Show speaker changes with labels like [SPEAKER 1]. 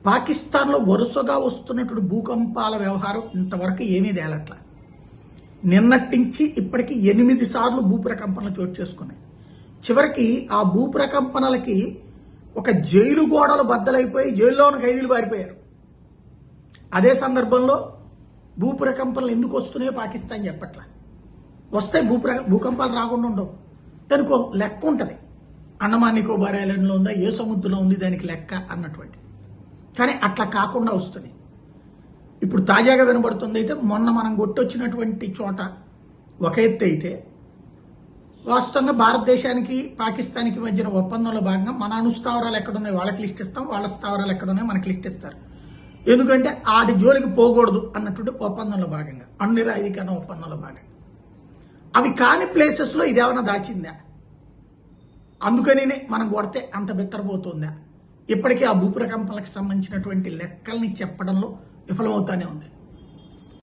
[SPEAKER 1] పాకిస్తాన్లో వరుసగా వస్తున్నటువంటి భూకంపాల వ్యవహారం ఇంతవరకు ఏమీ తేలట్ల. నిన్నటించి ఇప్పటికి 8 సార్లు భూప్రకంపనలు చోటు చేసుకున్నాయి. చివరికి ఆ భూప్రకంపనలకి ఒక జైలు గోడలు బద్దలైపోయి జైల్లో ఉన్న ఖైదీలు పారిపోయారు. అదే సందర్భంలో భూప్రకంపనలు ఎందుకు వస్తున్నాయో పాకిస్తాన్ చెప్పట్ల. వస్తే భూకంపాలు రాకుండా ఉండవు. దానికి ఒక లెక్క ఉంటుంది. అండమాన్ నికోబార్ ఐలాండ్లో ఉందా, ఏ సముద్రంలో ఉంది, దానికి లెక్క అన్నటువంటి. కానీ అట్లా కాకుండా వస్తుంది. ఇప్పుడు తాజాగా వినబడుతుంది అయితే మొన్న మనం కొట్టొచ్చినటువంటి చోట ఒక ఎత్తు అయితే వాస్తవంగా భారతదేశానికి పాకిస్తాన్కి మధ్యన ఒప్పందంలో భాగంగా మన అణుస్థావరాలు ఎక్కడున్నాయి వాళ్ళకి లిస్ట్ ఇస్తాం, వాళ్ళ స్థావరాలు ఎక్కడున్నాయి మనకి లిస్ట్ ఇస్తారు. ఎందుకంటే ఆడి జోలికి పోకూడదు అన్నటువంటి ఒప్పందంలో భాగంగా, అణునిరాయుధీకరణ ఒప్పందంలో భాగంగా. అవి కాని ప్లేసెస్లో ఇదేమన్నా దాచిందా? అందుకనే మనం కొడితే అంత బిత్తరపోతుందా? ఇప్పటికీ ఆ భూప్రకంపనలకు సంబంధించినటువంటి లెక్కల్ని చెప్పడంలో విఫలమవుతానే ఉంది.